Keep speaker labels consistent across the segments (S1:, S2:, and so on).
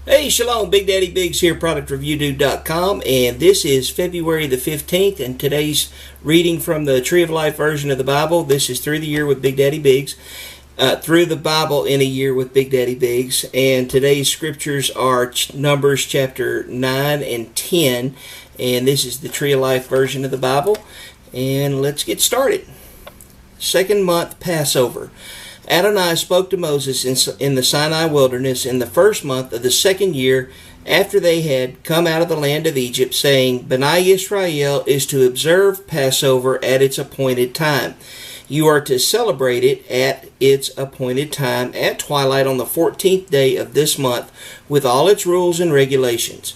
S1: Hey, shalom, BigDaddyBigz here, productreviewdude.com, and this is February the 15th, and today's reading from the Tree of Life version of the Bible. This is Through the Year with BigDaddyBigz, Through the Bible in a Year with BigDaddyBigz, and today's scriptures are Numbers chapter 9 and 10, and this is the Tree of Life version of the Bible, and let's get started. Second month Passover. Adonai spoke to Moses in the Sinai wilderness in the first month of the second year after they had come out of the land of Egypt, saying, B'nai Yisrael is to observe Passover at its appointed time. You are to celebrate it at its appointed time at twilight on the 14th day of this month with all its rules and regulations.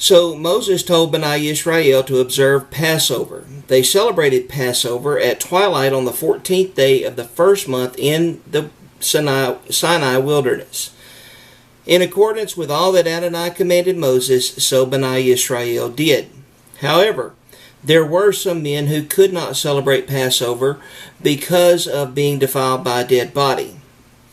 S1: So Moses told B'nai Yisrael to observe Passover. They celebrated Passover at twilight on the 14th day of the first month in the Sinai wilderness. In accordance with all that Adonai commanded Moses, so B'nai Yisrael did. However, there were some men who could not celebrate Passover because of being defiled by a dead body.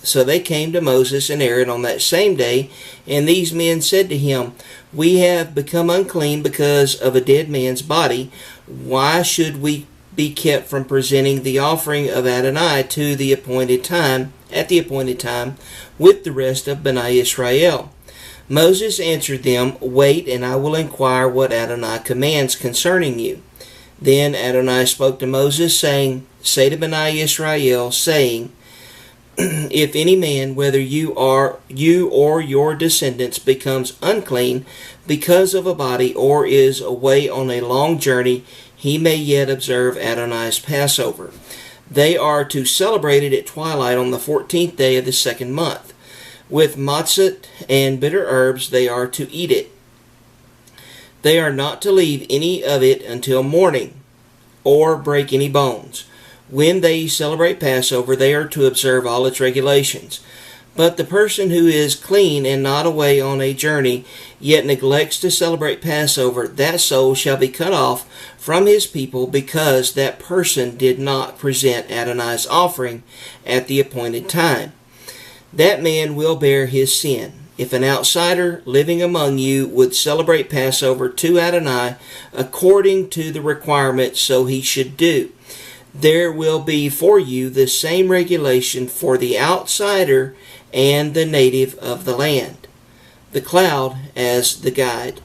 S1: So they came to Moses and Aaron on that same day, and these men said to him, We have become unclean because of a dead man's body. Why should we be kept from presenting the offering of Adonai to the appointed time, at the appointed time, with the rest of B'nai Israel? Moses answered them, Wait, and I will inquire what Adonai commands concerning you. Then Adonai spoke to Moses, saying, Say to B'nai Israel, saying, If any man, whether you or your descendants, becomes unclean because of a body or is away on a long journey, he may yet observe Adonai's Passover. They are to celebrate it at twilight on the 14th day of the second month. With matzah and bitter herbs they are to eat it. They are not to leave any of it until morning, or break any bones. When they celebrate Passover, they are to observe all its regulations. But the person who is clean and not away on a journey, yet neglects to celebrate Passover, that soul shall be cut off from his people, because that person did not present Adonai's offering at the appointed time. That man will bear his sin. If an outsider living among you would celebrate Passover to Adonai according to the requirements, so he should do. There will be for you the same regulation for the outsider and the native of the land. The cloud as the guide.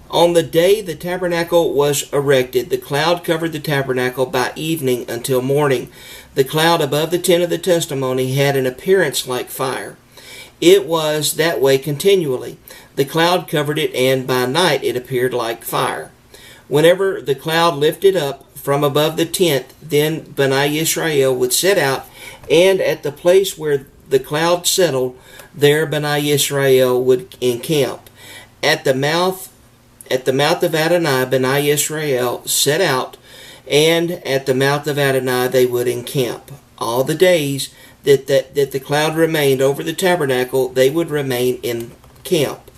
S1: On the day the tabernacle was erected, the cloud covered the tabernacle by evening until morning. The cloud above the tent of the testimony had an appearance like fire. It was that way continually. The cloud covered it, and by night it appeared like fire. Whenever the cloud lifted up from above the tent, then B'nai Yisrael would set out, and at the place where the cloud settled, there B'nai Yisrael would encamp. At the mouth of Adonai, B'nai Yisrael set out, and at the mouth of Adonai they would encamp. All the days that the cloud remained over the tabernacle, they would remain in camp.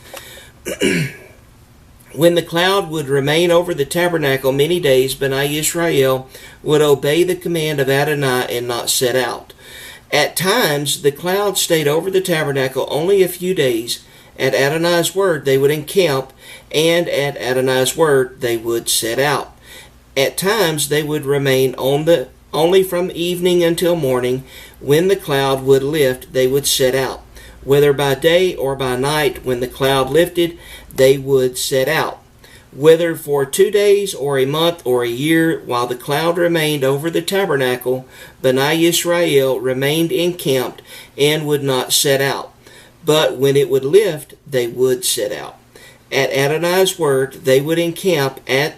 S1: When the cloud would remain over the tabernacle many days, B'nai Yisrael would obey the command of Adonai and not set out. At times, the cloud stayed over the tabernacle only a few days. At Adonai's word, they would encamp, and at Adonai's word, they would set out. At times, they would remain only from evening until morning. When the cloud would lift, they would set out. Whether by day or by night, when the cloud lifted, they would set out. Whether for 2 days or a month or a year, while the cloud remained over the tabernacle, B'nai Yisrael remained encamped and would not set out. But when it would lift, they would set out. At Adonai's word, they would encamp, and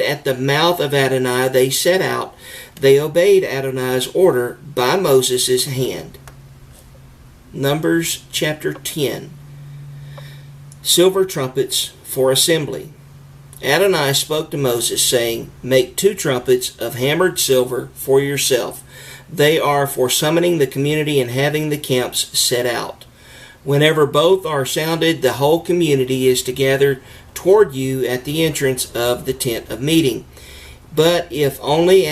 S1: at the mouth of Adonai they set out. They obeyed Adonai's order by Moses' hand. Numbers chapter 10. Silver trumpets for assembly. Adonai spoke to Moses, saying, Make 2 trumpets of hammered silver for yourself. They are for summoning the community and having the camps set out. Whenever both are sounded, the whole community is to gather toward you at the entrance of the tent of meeting. But if only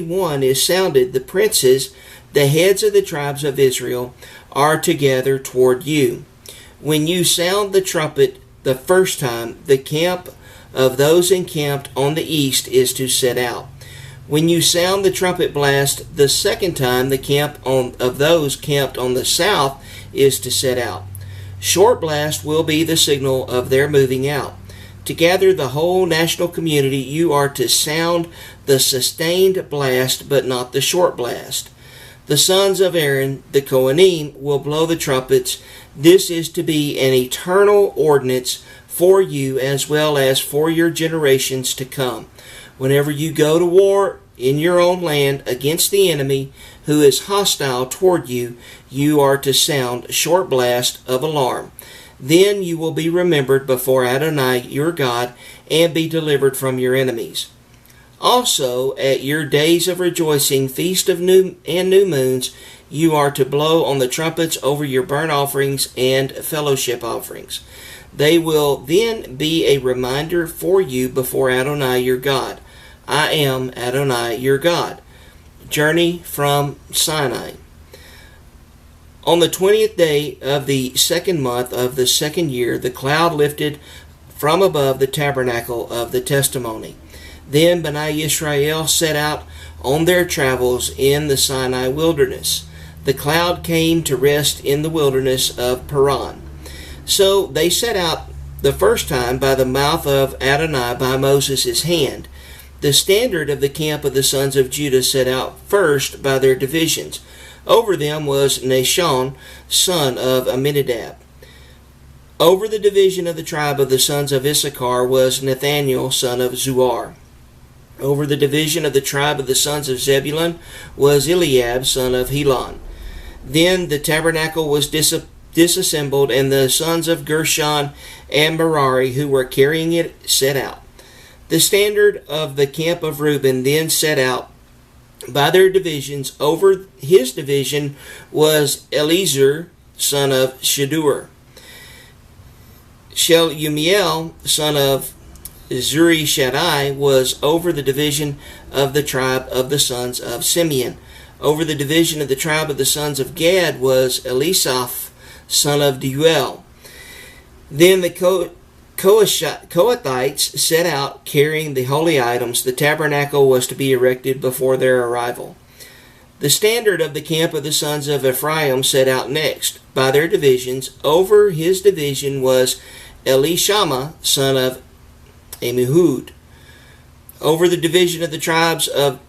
S1: one is sounded, the princes, the heads of the tribes of Israel, are together toward you. When you sound the trumpet the first time, the camp of those encamped on the east is to set out. When you sound the trumpet blast the second time, the camp of those camped on the south is to set out. Short blast will be the signal of their moving out. To gather the whole national community, you are to sound the sustained blast, but not the short blast. The sons of Aaron, the Kohanim, will blow the trumpets. This is to be an eternal ordinance for you as well as for your generations to come. Whenever you go to war in your own land against the enemy who is hostile toward you, you are to sound a short blast of alarm. Then you will be remembered before Adonai your God and be delivered from your enemies. Also, at your days of rejoicing, feast of new moons, you are to blow on the trumpets over your burnt offerings and fellowship offerings. They will then be a reminder for you before Adonai your God. I am Adonai your God. Journey from Sinai. On the 20th day of the second month of the second year, the cloud lifted from above the tabernacle of the testimony. Then Bnei Yisrael set out on their travels in the Sinai wilderness. The cloud came to rest in the wilderness of Paran. So they set out the first time by the mouth of Adonai by Moses' hand. The standard of the camp of the sons of Judah set out first by their divisions. Over them was Nahshon, son of Amminadab. Over the division of the tribe of the sons of Issachar was Nathaniel, son of Zuar. Over the division of the tribe of the sons of Zebulun was Eliab, son of Helon. Then the tabernacle was disassembled, and the sons of Gershon and Merari, who were carrying it, set out. The standard of the camp of Reuben then set out by their divisions. Over his division was Eliezer, son of Shadur. Shelumiel, son of Zurishaddai, was over the division of the tribe of the sons of Simeon. Over the division of the tribe of the sons of Gad was Elisaph, son of Deuel. Then the Kohathites set out carrying the holy items. The tabernacle was to be erected before their arrival. The standard of the camp of the sons of Ephraim set out next by their divisions. Over his division was Elishama, son of Amihud. Over the division of the tribes over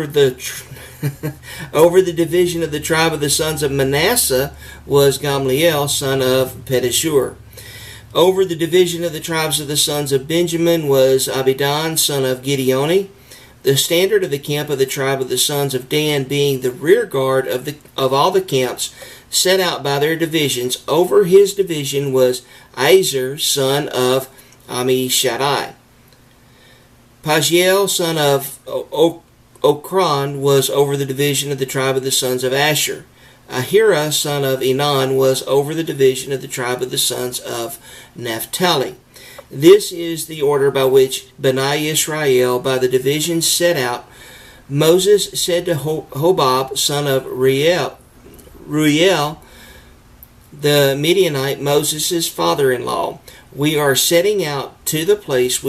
S1: the division of the tribe of the sons of Manasseh was Gamliel, son of Pedashur. Over the division of the tribes of the sons of Benjamin was Abidan, son of Gideoni. The standard of the camp of the tribe of the sons of Dan, being the rear guard of all the camps, set out by their divisions. Over his division was Azer, son of Ammishaddai. Pagiel, son of Okran, was over the division of the tribe of the sons of Asher. Ahira, son of Enan, was over the division of the tribe of the sons of Naphtali. This is the order by which Bnei Yisrael by the divisions set out. Moses said to Hobab, son of Ruel, the Midianite, Moses' father-in-law, we are setting out to the place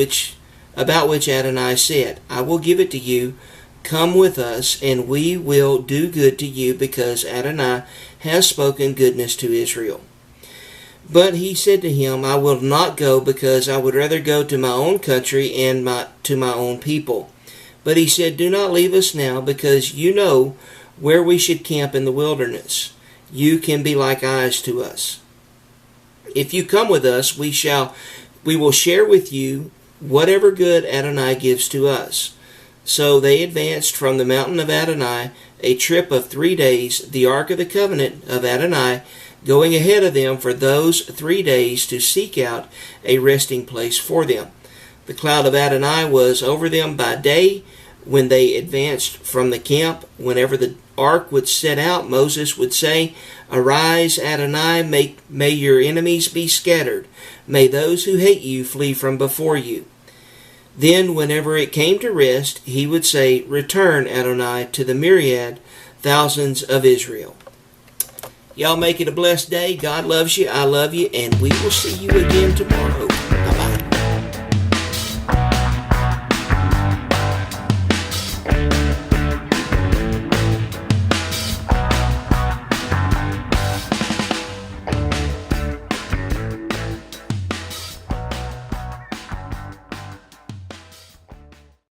S1: about which Adonai said, I will give it to you. Come with us, and we will do good to you, because Adonai has spoken goodness to Israel. But he said to him, I will not go, because I would rather go to my own country and to my own people. But he said, do not leave us now, because you know where we should camp in the wilderness. You can be like eyes to us. If you come with us, we will share with you whatever good Adonai gives to us. So they advanced from the mountain of Adonai, a trip of 3 days, the ark of the covenant of Adonai, going ahead of them for those 3 days to seek out a resting place for them. The cloud of Adonai was over them by day when they advanced from the camp. Whenever the ark would set out, Moses would say, Arise, Adonai, may your enemies be scattered. May those who hate you flee from before you. Then, whenever it came to rest, he would say, Return, Adonai, to the myriad thousands of Israel. Y'all make it a blessed day. God loves you. I love you. And we will see you again tomorrow.